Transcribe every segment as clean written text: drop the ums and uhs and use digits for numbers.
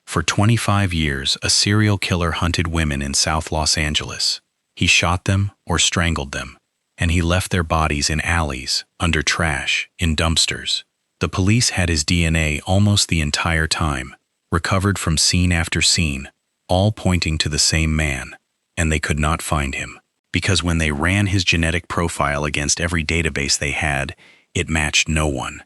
For 25 years, a serial killer hunted women in South Los Angeles. He shot them or strangled them, and he left their bodies in alleys, under trash, in dumpsters. The police had his DNA almost the entire time, recovered from scene after scene, all pointing to the same man, and they could not find him. Because when they ran his genetic profile against every database they had, it matched no one.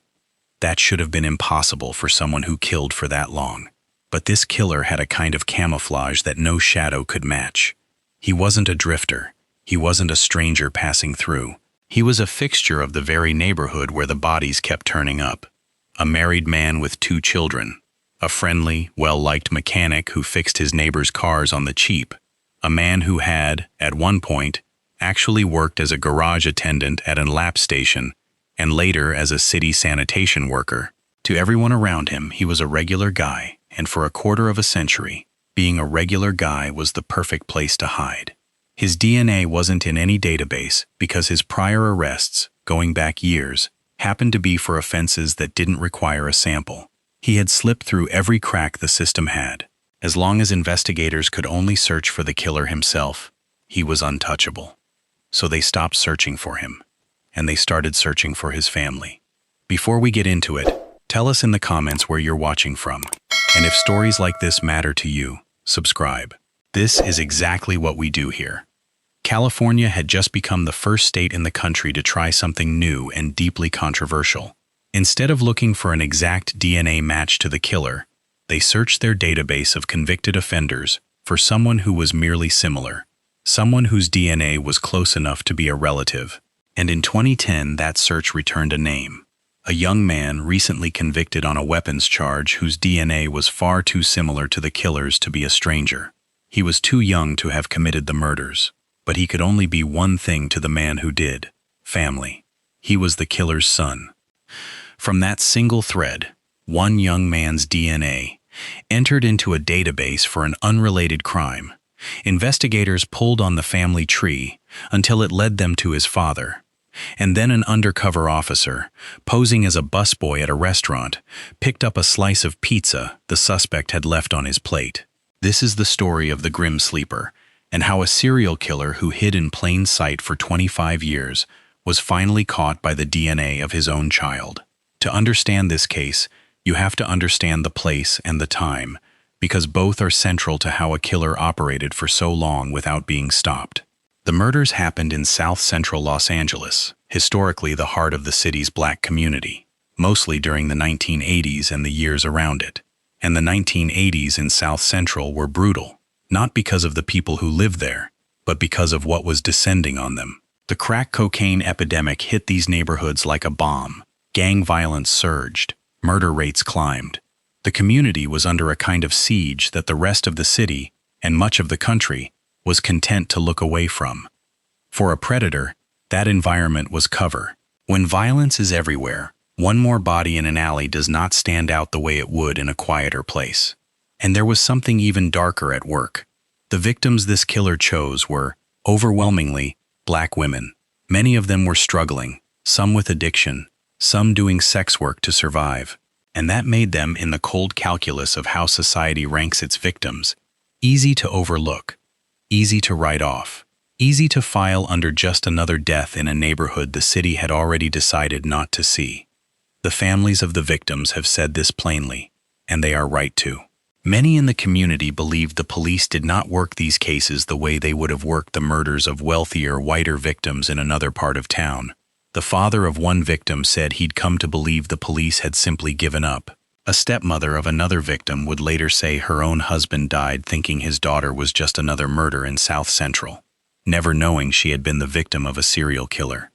That should have been impossible for someone who killed for that long. But this killer had a kind of camouflage that no shadow could match. He wasn't a drifter. He wasn't a stranger passing through. He was a fixture of the very neighborhood where the bodies kept turning up. A married man with 2 children. A friendly, well-liked mechanic who fixed his neighbors' cars on the cheap. A man who had, at one point, actually worked as a garage attendant at a lap station and later as a city sanitation worker. To everyone around him, he was a regular guy, and for a quarter of a century, being a regular guy was the perfect place to hide. His DNA wasn't in any database because his prior arrests, going back years, happened to be for offenses that didn't require a sample. He had slipped through every crack the system had. As long as investigators could only search for the killer himself, he was untouchable. So they stopped searching for him, and they started searching for his family. Before we get into it, tell us in the comments where you're watching from. And if stories like this matter to you, subscribe. This is exactly what we do here. California had just become the first state in the country to try something new and deeply controversial. Instead of looking for an exact DNA match to the killer, they searched their database of convicted offenders for someone who was merely similar, someone whose DNA was close enough to be a relative. And in 2010, that search returned a name. A young man recently convicted on a weapons charge whose DNA was far too similar to the killer's to be a stranger. He was too young to have committed the murders, but he could only be one thing to the man who did: family. He was the killer's son. From that single thread, one young man's DNA entered into a database for an unrelated crime. Investigators pulled on the family tree until it led them to his father. And then an undercover officer, posing as a busboy at a restaurant, picked up a slice of pizza the suspect had left on his plate. This is the story of the Grim Sleeper, and how a serial killer who hid in plain sight for 25 years was finally caught by the DNA of his own child. To understand this case, you have to understand the place and the time, because both are central to how a killer operated for so long without being stopped. The murders happened in South Central Los Angeles, historically the heart of the city's black community, mostly during the 1980s and the years around it. And the 1980s in South Central were brutal, not because of the people who lived there, but because of what was descending on them. The crack cocaine epidemic hit these neighborhoods like a bomb. Gang violence surged. Murder rates climbed. The community was under a kind of siege that the rest of the city, and much of the country, was content to look away from. For a predator, that environment was cover. When violence is everywhere, one more body in an alley does not stand out the way it would in a quieter place. And there was something even darker at work. The victims this killer chose were, overwhelmingly, black women. Many of them were struggling, some with addiction, some doing sex work to survive. And that made them, in the cold calculus of how society ranks its victims, easy to overlook, easy to write off, easy to file under just another death in a neighborhood the city had already decided not to see. The families of the victims have said this plainly, and they are right to. Many in the community believed the police did not work these cases the way they would have worked the murders of wealthier, whiter victims in another part of town. The father of one victim said he'd come to believe the police had simply given up. A stepmother of another victim would later say her own husband died thinking his daughter was just another murder in South Central, never knowing she had been the victim of a serial killer.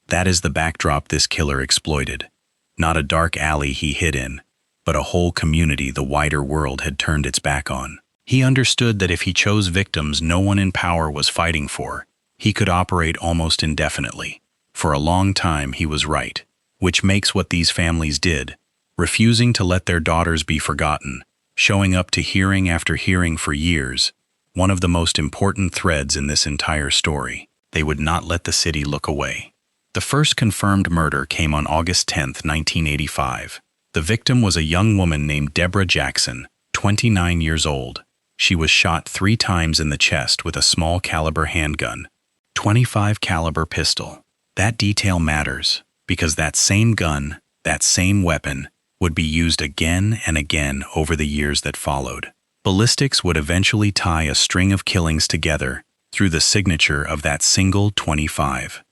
That is the backdrop this killer exploited. Not a dark alley he hid in, but a whole community the wider world had turned its back on. He understood that if he chose victims no one in power was fighting for, he could operate almost indefinitely. For a long time he was right, which makes what these families did, refusing to let their daughters be forgotten, showing up to hearing after hearing for years, one of the most important threads in this entire story. They would not let the city look away. The first confirmed murder came on August 10, 1985. The victim was a young woman named Deborah Jackson, 29 years old. She was shot 3 times in the chest with a small caliber handgun, 25 caliber pistol. That detail matters because that same gun, that same weapon, would be used again and again over the years that followed. Ballistics would eventually tie a string of killings together through the signature of that single 25.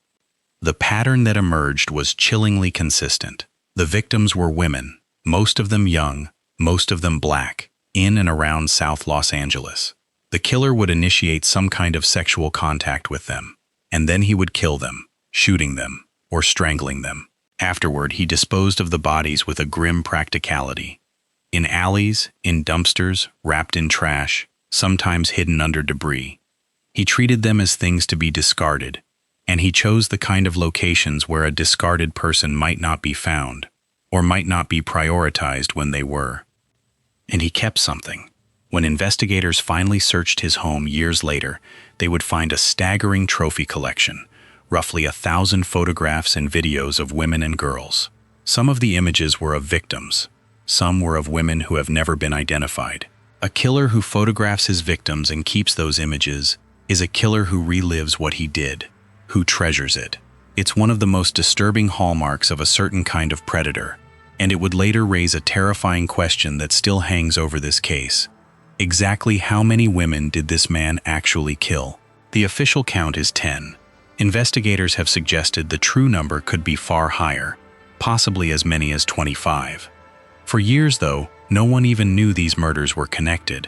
The pattern that emerged was chillingly consistent. The victims were women, most of them young, most of them black, in and around South Los Angeles. The killer would initiate some kind of sexual contact with them, and then he would kill them, shooting them, or strangling them. Afterward, he disposed of the bodies with a grim practicality. In alleys, in dumpsters, wrapped in trash, sometimes hidden under debris. He treated them as things to be discarded, and he chose the kind of locations where a discarded person might not be found, or might not be prioritized when they were. And he kept something. When investigators finally searched his home years later, they would find a staggering trophy collection, roughly 1,000 photographs and videos of women and girls. Some of the images were of victims. Some were of women who have never been identified. A killer who photographs his victims and keeps those images is a killer who relives what he did, who treasures it. It's one of the most disturbing hallmarks of a certain kind of predator, and it would later raise a terrifying question that still hangs over this case. Exactly how many women did this man actually kill? The official count is 10. Investigators have suggested the true number could be far higher, possibly as many as 25. For years, though, no one even knew these murders were connected.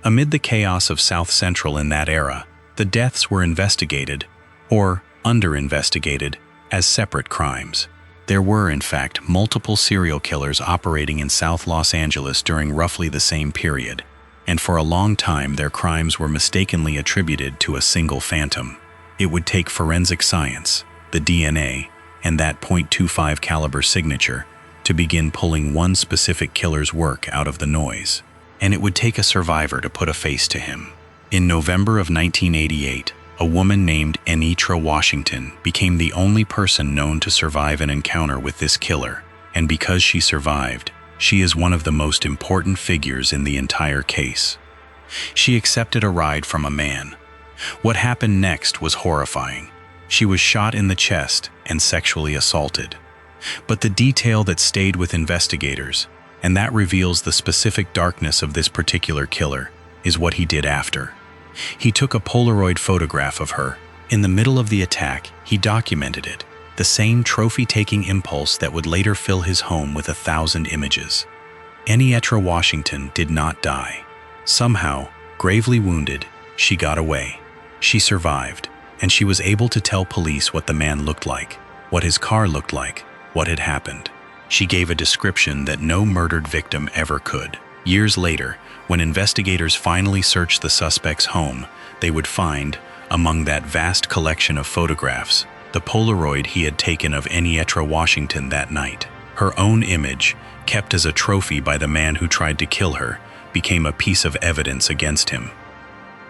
Amid the chaos of South Central in that era, the deaths were investigated, or under-investigated, as separate crimes. There were, in fact, multiple serial killers operating in South Los Angeles during roughly the same period, and for a long time their crimes were mistakenly attributed to a single phantom. It would take forensic science, the DNA, and that .25 caliber signature to begin pulling one specific killer's work out of the noise. And it would take a survivor to put a face to him. In November of 1988, a woman named Anitra Washington became the only person known to survive an encounter with this killer, and because she survived, she is one of the most important figures in the entire case. She accepted a ride from a man. What happened next was horrifying. She was shot in the chest and sexually assaulted. But the detail that stayed with investigators, and that reveals the specific darkness of this particular killer, is what he did after. He took a Polaroid photograph of her. In the middle of the attack, he documented it, the same trophy-taking impulse that would later fill his home with 1,000 images. Anitra Washington did not die. Somehow, gravely wounded, she got away. She survived, and she was able to tell police what the man looked like, what his car looked like, what had happened. She gave a description that no murdered victim ever could. Years later, when investigators finally searched the suspect's home, they would find, among that vast collection of photographs, the Polaroid he had taken of Anitra Washington that night. Her own image, kept as a trophy by the man who tried to kill her, became a piece of evidence against him.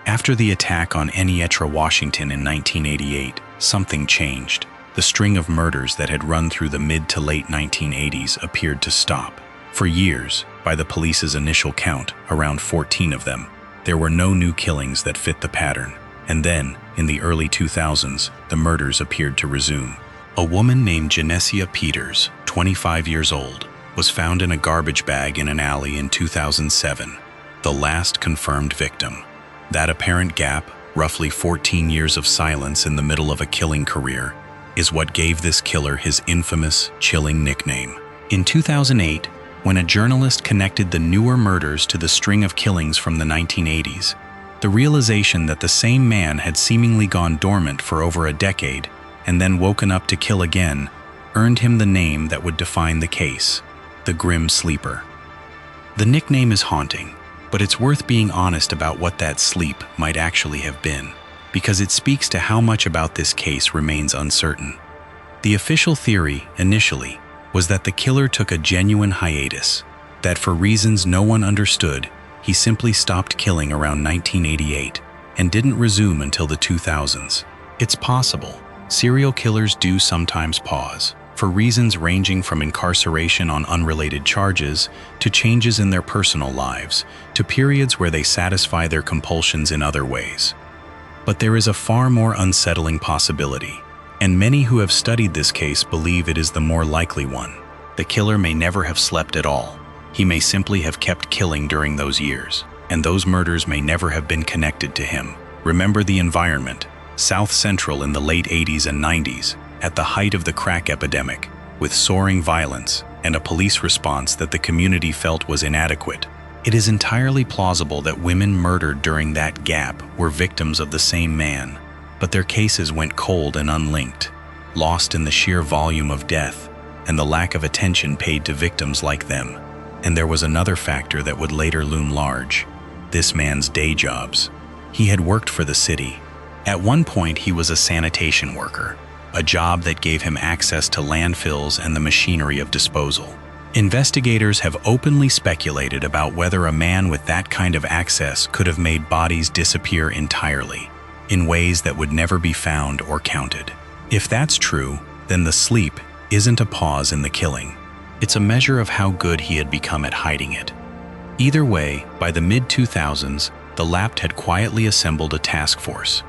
After the attack on Anitra Washington in 1988, something changed. The string of murders that had run through the mid to late 1980s appeared to stop. For years, by the police's initial count, around 14 of them, there were no new killings that fit the pattern. And then, in the early 2000s, the murders appeared to resume. A woman named Genesia Peters, 25 years old, was found in a garbage bag in an alley in 2007, the last confirmed victim. That apparent gap, roughly 14 years of silence in the middle of a killing career, is what gave this killer his infamous, chilling nickname. In 2008, when a journalist connected the newer murders to the string of killings from the 1980s, the realization that the same man had seemingly gone dormant for over a decade and then woken up to kill again earned him the name that would define the case, the Grim Sleeper. The nickname is haunting, but it's worth being honest about what that sleep might actually have been, because it speaks to how much about this case remains uncertain. The official theory, initially, was that the killer took a genuine hiatus, that for reasons no one understood, he simply stopped killing around 1988 and didn't resume until the 2000s. It's possible. Serial killers do sometimes pause. for reasons ranging from incarceration on unrelated charges to changes in their personal lives to periods where they satisfy their compulsions in other ways. But there is a far more unsettling possibility, and many who have studied this case believe it is the more likely one. The killer may never have slept at all. He may simply have kept killing during those years, and those murders may never have been connected to him. Remember the environment. South Central in the late 80s and 90s, at the height of the crack epidemic, with soaring violence and a police response that the community felt was inadequate. It is entirely plausible that women murdered during that gap were victims of the same man, but their cases went cold and unlinked, lost in the sheer volume of death and the lack of attention paid to victims like them. And there was another factor that would later loom large: this man's day jobs. He had worked for the city. At one point, he was a sanitation worker, a job that gave him access to landfills and the machinery of disposal. Investigators have openly speculated about whether a man with that kind of access could have made bodies disappear entirely, in ways that would never be found or counted. If that's true, then the sleep isn't a pause in the killing. It's a measure of how good he had become at hiding it. Either way, by the mid-2000s, the lab had quietly assembled a task force.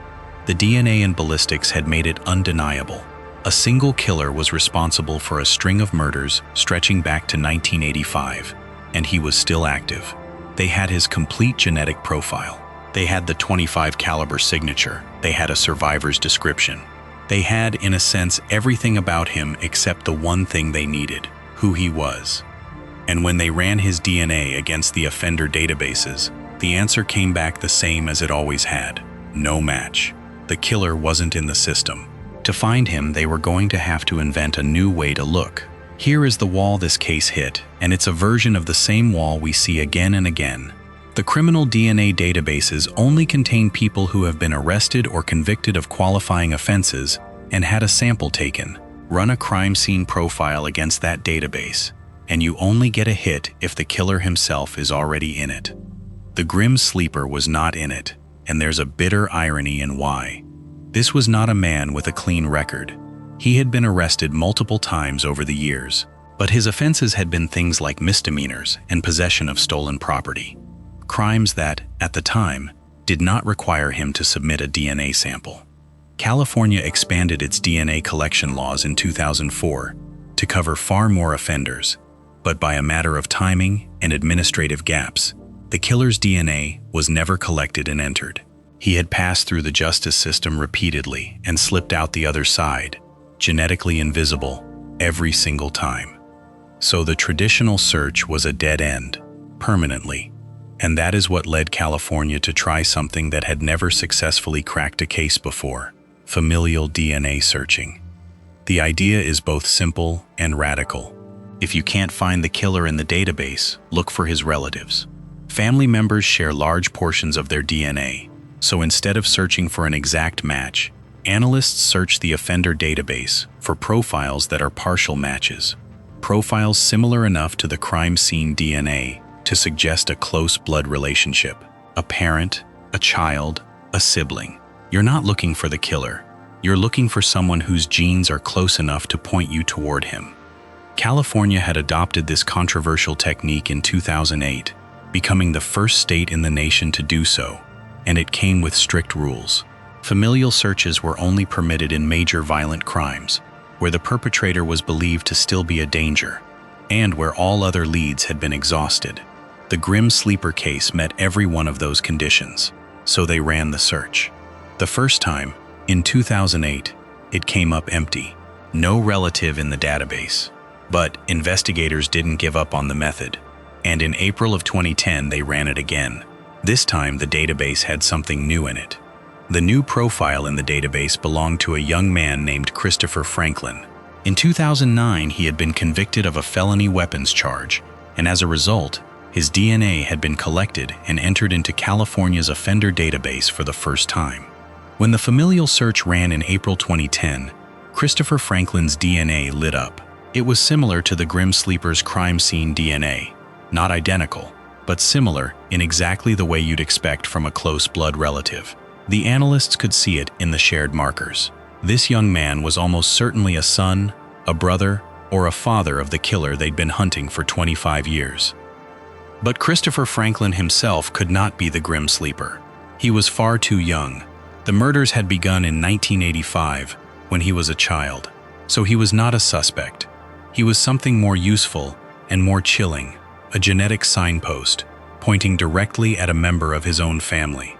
The DNA and ballistics had made it undeniable. A single killer was responsible for a string of murders stretching back to 1985, and he was still active. They had his complete genetic profile. They had the .25 caliber signature. They had a survivor's description. They had, in a sense, everything about him except the one thing they needed: who he was. And when they ran his DNA against the offender databases, the answer came back the same as it always had: no match. The killer wasn't in the system. To find him, they were going to have to invent a new way to look. Here is the wall this case hit, and it's a version of the same wall we see again and again. The criminal DNA databases only contain people who have been arrested or convicted of qualifying offenses and had a sample taken. Run a crime scene profile against that database, and you only get a hit if the killer himself is already in it. The Grim Sleeper was not in it, and there's a bitter irony in why. This was not a man with a clean record. He had been arrested multiple times over the years, but his offenses had been things like misdemeanors and possession of stolen property. Crimes that, at the time, did not require him to submit a DNA sample. California expanded its DNA collection laws in 2004 to cover far more offenders, but by a matter of timing and administrative gaps, the killer's DNA was never collected and entered. He had passed through the justice system repeatedly and slipped out the other side, genetically invisible, every single time. So the traditional search was a dead end, permanently. And that is what led California to try something that had never successfully cracked a case before: familial DNA searching. The idea is both simple and radical. If you can't find the killer in the database, look for his relatives. Family members share large portions of their DNA, so instead of searching for an exact match, analysts search the offender database for profiles that are partial matches, profiles similar enough to the crime scene DNA to suggest a close blood relationship: a parent, a child, a sibling. You're not looking for the killer. You're looking for someone whose genes are close enough to point you toward him. California had adopted this controversial technique in 2008, becoming the first state in the nation to do so, and it came with strict rules. Familial searches were only permitted in major violent crimes, where the perpetrator was believed to still be a danger, and where all other leads had been exhausted. The Grim Sleeper case met every one of those conditions, so they ran the search. The first time, in 2008, it came up empty. No relative in the database. But investigators didn't give up on the method, and in April of 2010 they ran it again. This time the database had something new in it. The new profile in the database belonged to a young man named Christopher Franklin. In 2009, he had been convicted of a felony weapons charge, and as a result, his DNA had been collected and entered into California's offender database for the first time. When the familial search ran in April 2010, Christopher Franklin's DNA lit up. It was similar to the Grim Sleeper's crime scene DNA, not identical, but similar in exactly the way you'd expect from a close blood relative. The analysts could see it in the shared markers. This young man was almost certainly a son, a brother, or a father of the killer they'd been hunting for 25 years. But Christopher Franklin himself could not be the grim sleeper. He was far too young. The murders had begun in 1985, when he was a child, so he was not a suspect. He was something more useful and more chilling, a genetic signpost, pointing directly at a member of his own family.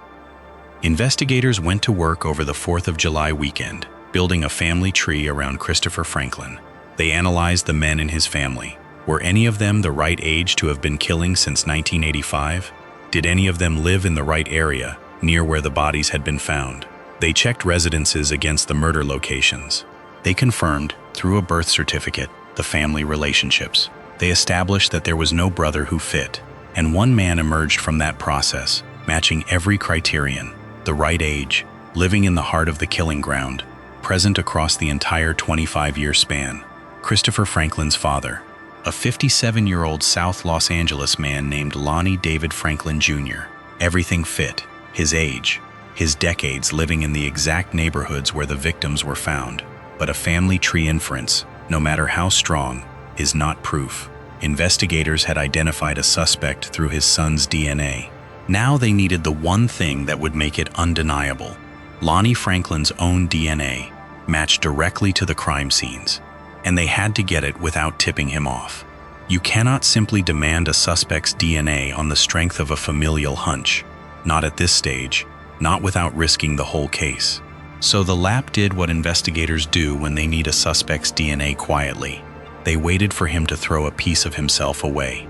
Investigators went to work over the 4th of July weekend, building a family tree around Christopher Franklin. They analyzed the men in his family. Were any of them the right age to have been killing since 1985? Did any of them live in the right area, near where the bodies had been found? They checked residences against the murder locations. They confirmed, through a birth certificate, the family relationships. They established that there was no brother who fit, and one man emerged from that process, matching every criterion: the right age, living in the heart of the killing ground, present across the entire 25-year span. Christopher Franklin's father, a 57-year-old South Los Angeles man named Lonnie David Franklin Jr. Everything fit: his age, his decades living in the exact neighborhoods where the victims were found. But a family tree inference, no matter how strong, is not proof. Investigators had identified a suspect through his son's DNA. Now they needed the one thing that would make it undeniable. Lonnie Franklin's own DNA matched directly to the crime scenes, and they had to get it without tipping him off. You cannot simply demand a suspect's DNA on the strength of a familial hunch. Not at this stage, not without risking the whole case. So the lab did what investigators do when they need a suspect's DNA quietly. They waited for him to throw a piece of himself away.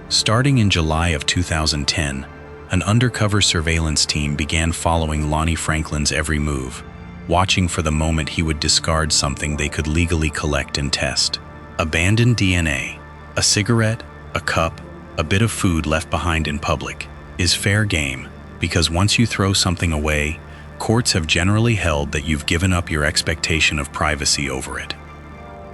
Starting in July of 2010, an undercover surveillance team began following Lonnie Franklin's every move, watching for the moment he would discard something they could legally collect and test. Abandoned DNA, a cigarette, a cup, a bit of food left behind in public, is fair game, because once you throw something away, courts have generally held that you've given up your expectation of privacy over it.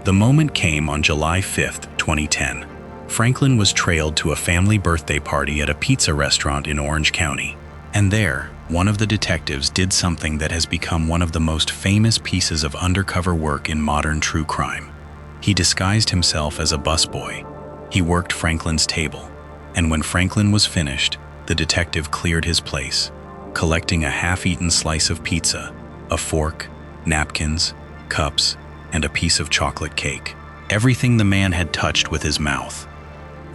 The moment came on July 5, 2010. Franklin was trailed to a family birthday party at a pizza restaurant in Orange County. And there, one of the detectives did something that has become one of the most famous pieces of undercover work in modern true crime. He disguised himself as a busboy. He worked Franklin's table, and when Franklin was finished, the detective cleared his place, collecting a half-eaten slice of pizza, a fork, napkins, cups, and a piece of chocolate cake. Everything the man had touched with his mouth.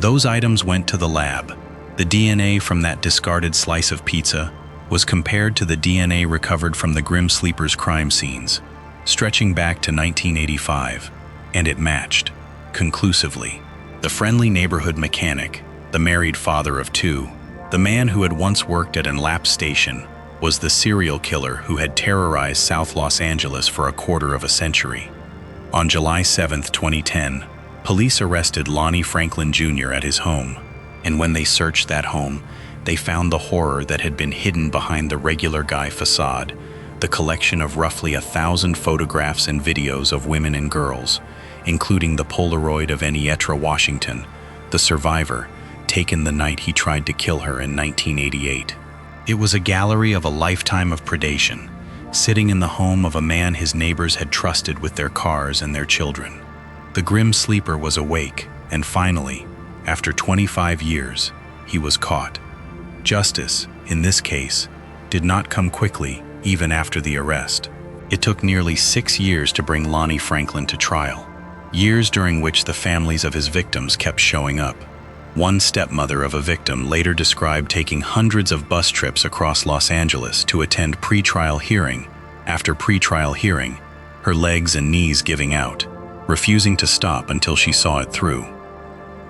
Those items went to the lab. The DNA from that discarded slice of pizza was compared to the DNA recovered from the Grim Sleeper's crime scenes, stretching back to 1985, and it matched, conclusively. The friendly neighborhood mechanic, the married father of two, the man who had once worked at an lap station, was the serial killer who had terrorized South Los Angeles for a quarter of a century. On July 7, 2010, police arrested Lonnie Franklin Jr. at his home, and when they searched that home, they found the horror that had been hidden behind the regular guy facade, the collection of roughly 1,000 photographs and videos of women and girls, including the Polaroid of Enietra Washington, the survivor, taken the night he tried to kill her in 1988. It was a gallery of a lifetime of predation, sitting in the home of a man his neighbors had trusted with their cars and their children. The Grim Sleeper was awake, and finally, after 25 years, he was caught. Justice, in this case, did not come quickly, even after the arrest. It took nearly 6 years to bring Lonnie Franklin to trial, years during which the families of his victims kept showing up. One stepmother of a victim later described taking hundreds of bus trips across Los Angeles to attend pretrial hearing after pretrial hearing, her legs and knees giving out, refusing to stop until she saw it through.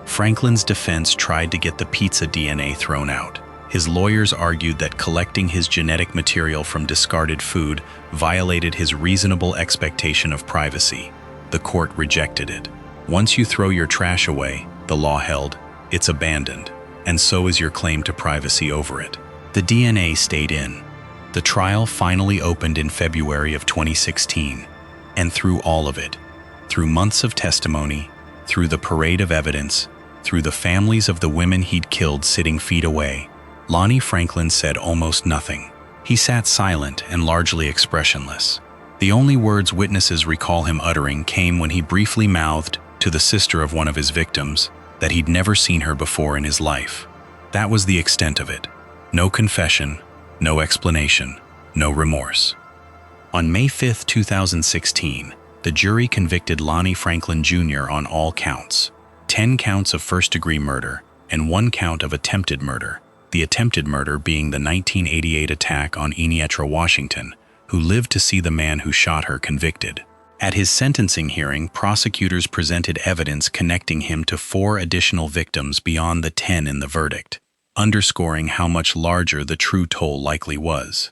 Franklin's defense tried to get the pizza DNA thrown out. His lawyers argued that collecting his genetic material from discarded food violated his reasonable expectation of privacy. The court rejected it. Once you throw your trash away, the law held, it's abandoned, and so is your claim to privacy over it. The DNA stayed in. The trial finally opened in February of 2016, and through all of it, through months of testimony, through the parade of evidence, through the families of the women he'd killed sitting feet away, Lonnie Franklin said almost nothing. He sat silent and largely expressionless. The only words witnesses recall him uttering came when he briefly mouthed to the sister of one of his victims that he'd never seen her before in his life. That was the extent of it. No confession, no explanation, no remorse. On May 5, 2016, the jury convicted Lonnie Franklin Jr. on all counts, 10 counts of first-degree murder and 1 count of attempted murder, the attempted murder being the 1988 attack on Enietra, Washington, who lived to see the man who shot her convicted. At his sentencing hearing, prosecutors presented evidence connecting him to 4 additional victims beyond the 10 in the verdict, underscoring how much larger the true toll likely was.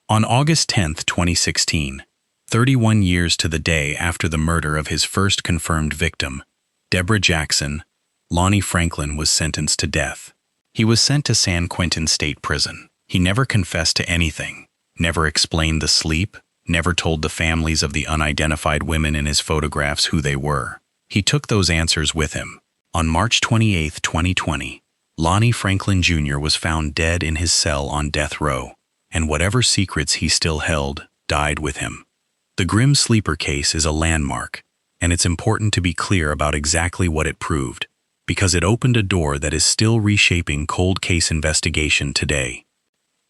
On August 10, 2016, 31 years to the day after the murder of his first confirmed victim, Deborah Jackson, Lonnie Franklin was sentenced to death. He was sent to San Quentin State Prison. He never confessed to anything, never explained the sleep, never told the families of the unidentified women in his photographs who they were. He took those answers with him. On March 28, 2020, Lonnie Franklin Jr. was found dead in his cell on death row, and whatever secrets he still held died with him. The Grim Sleeper case is a landmark, and it's important to be clear about exactly what it proved, because it opened a door that is still reshaping cold case investigation today.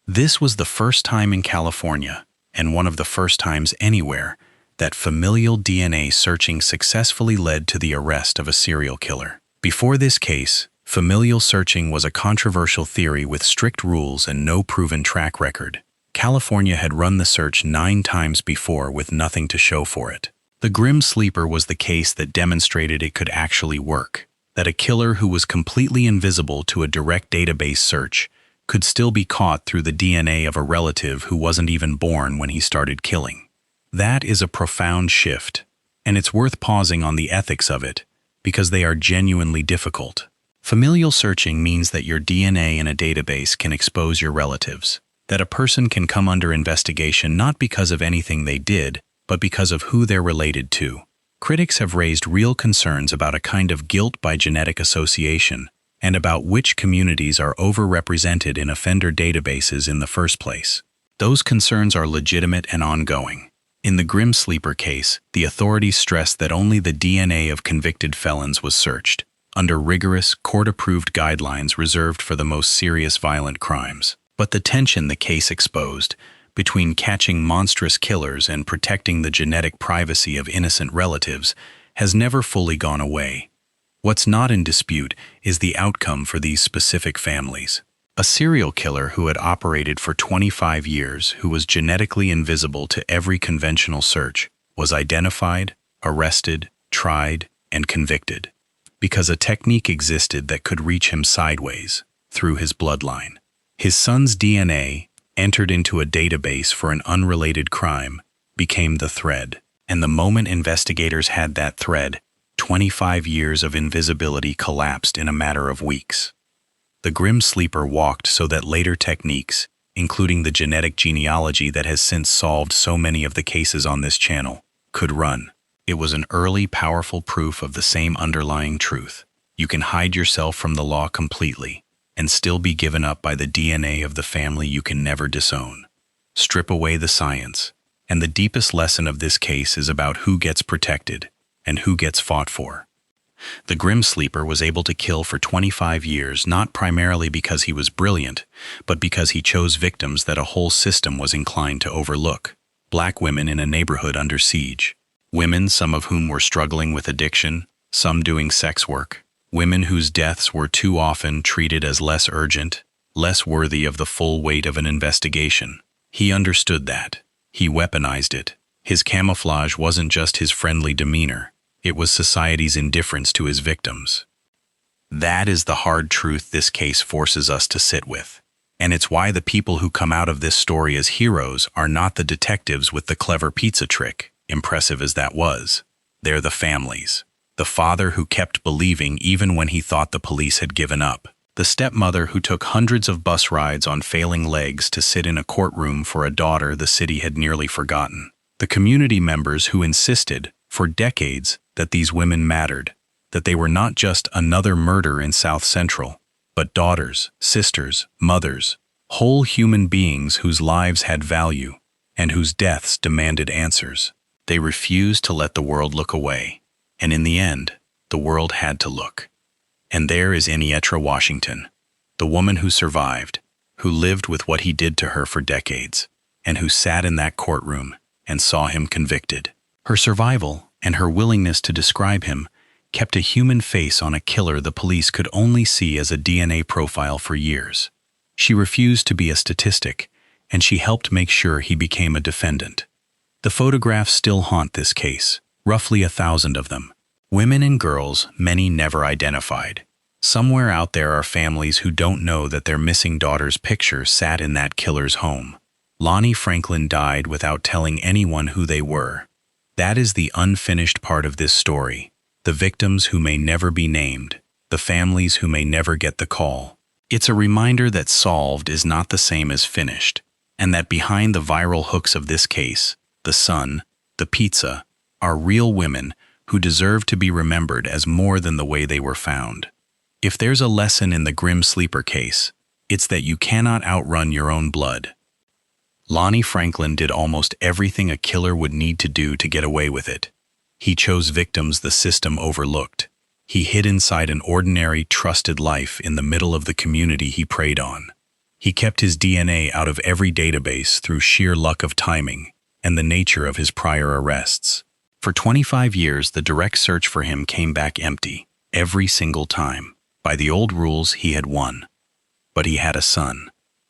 This was the first time in California, and one of the first times anywhere, that familial DNA searching successfully led to the arrest of a serial killer. Before this case, familial searching was a controversial theory with strict rules and no proven track record. California had run the search 9 times before with nothing to show for it. The Grim Sleeper was the case that demonstrated it could actually work, that a killer who was completely invisible to a direct database search could still be caught through the DNA of a relative who wasn't even born when he started killing. That is a profound shift, and it's worth pausing on the ethics of it, because they are genuinely difficult. Familial searching means that your DNA in a database can expose your relatives, that a person can come under investigation not because of anything they did, but because of who they're related to. Critics have raised real concerns about a kind of guilt by genetic association, and about which communities are overrepresented in offender databases in the first place. Those concerns are legitimate and ongoing. In the Grim Sleeper case, the authorities stressed that only the DNA of convicted felons was searched, under rigorous, court-approved guidelines reserved for the most serious violent crimes. But the tension the case exposed, between catching monstrous killers and protecting the genetic privacy of innocent relatives, has never fully gone away. What's not in dispute is the outcome for these specific families. A serial killer who had operated for 25 years, who was genetically invisible to every conventional search, was identified, arrested, tried, and convicted, because a technique existed that could reach him sideways, through his bloodline. His son's DNA, entered into a database for an unrelated crime, became the thread, and the moment investigators had that thread, 25 years of invisibility collapsed in a matter of weeks. The Grim Sleeper walked so that later techniques, including the genetic genealogy that has since solved so many of the cases on this channel, could run. It was an early, powerful proof of the same underlying truth. You can hide yourself from the law completely, and still be given up by the DNA of the family you can never disown. Strip away the science, and the deepest lesson of this case is about who gets protected and who gets fought for. The Grim Sleeper was able to kill for 25 years not primarily because he was brilliant, but because he chose victims that a whole system was inclined to overlook. Black women in a neighborhood under siege. Women, some of whom were struggling with addiction, some doing sex work. Women whose deaths were too often treated as less urgent, less worthy of the full weight of an investigation. He understood that. He weaponized it. His camouflage wasn't just his friendly demeanor. It was society's indifference to his victims. That is the hard truth this case forces us to sit with. And it's why the people who come out of this story as heroes are not the detectives with the clever pizza trick, impressive as that was. They're the families. The father who kept believing even when he thought the police had given up. The stepmother who took hundreds of bus rides on failing legs to sit in a courtroom for a daughter the city had nearly forgotten. The community members who insisted, for decades, that these women mattered, that they were not just another murder in South Central, but daughters, sisters, mothers, whole human beings whose lives had value. and whose deaths demanded answers. They refused to let the world look away, and in the end, the world had to look. And there is Enietra Washington, the woman who survived, who lived with what he did to her for decades, and who sat in that courtroom and saw him convicted. Her survival and her willingness to describe him kept a human face on a killer the police could only see as a DNA profile for years. She refused to be a statistic, and she helped make sure he became a defendant. The photographs still haunt this case, roughly 1,000 of them. Women and girls, many never identified. Somewhere out there are families who don't know that their missing daughter's picture sat in that killer's home. Lonnie Franklin died without telling anyone who they were. That is the unfinished part of this story. The victims who may never be named, the families who may never get the call. It's a reminder that solved is not the same as finished, and that behind the viral hooks of this case, the sun, the pizza, are real women who deserve to be remembered as more than the way they were found. If there's a lesson in the Grim Sleeper case, it's that you cannot outrun your own blood. Lonnie Franklin did almost everything a killer would need to do to get away with it. He chose victims the system overlooked. He hid inside an ordinary, trusted life in the middle of the community he preyed on. He kept his DNA out of every database through sheer luck of timing and the nature of his prior arrests. For 25 years, the direct search for him came back empty, every single time. By the old rules, he had won. But he had a son.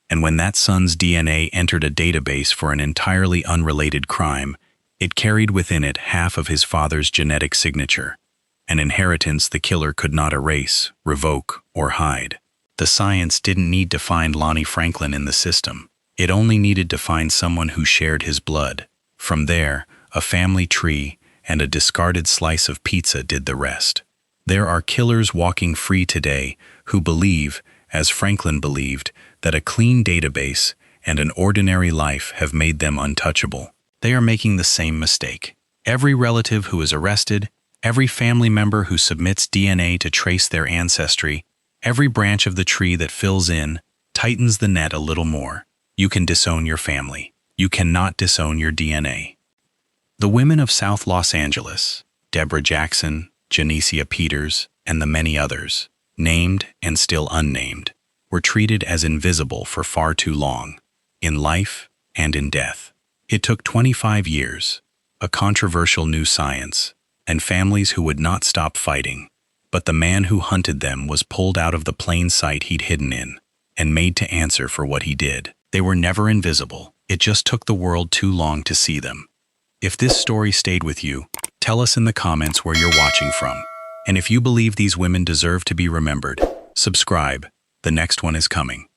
And when that son's DNA entered a database for an entirely unrelated crime, it carried within it half of his father's genetic signature, an inheritance the killer could not erase, revoke, or hide. The science didn't need to find Lonnie Franklin in the system. It only needed to find someone who shared his blood. From there, a family tree and a discarded slice of pizza did the rest. There are killers walking free today who believe, as Franklin believed, that a clean database and an ordinary life have made them untouchable. They are making the same mistake. Every relative who is arrested, every family member who submits DNA to trace their ancestry, every branch of the tree that fills in, tightens the net a little more. You can disown your family. You cannot disown your DNA. The women of South Los Angeles, Deborah Jackson, Janicia Peters, and the many others, named and still unnamed, were treated as invisible for far too long, in life and in death. It took 25 years, a controversial new science, and families who would not stop fighting. But the man who hunted them was pulled out of the plain sight he'd hidden in, and made to answer for what he did. They were never invisible. It just took the world too long to see them. If this story stayed with you, tell us in the comments where you're watching from. And if you believe these women deserve to be remembered, subscribe. The next one is coming.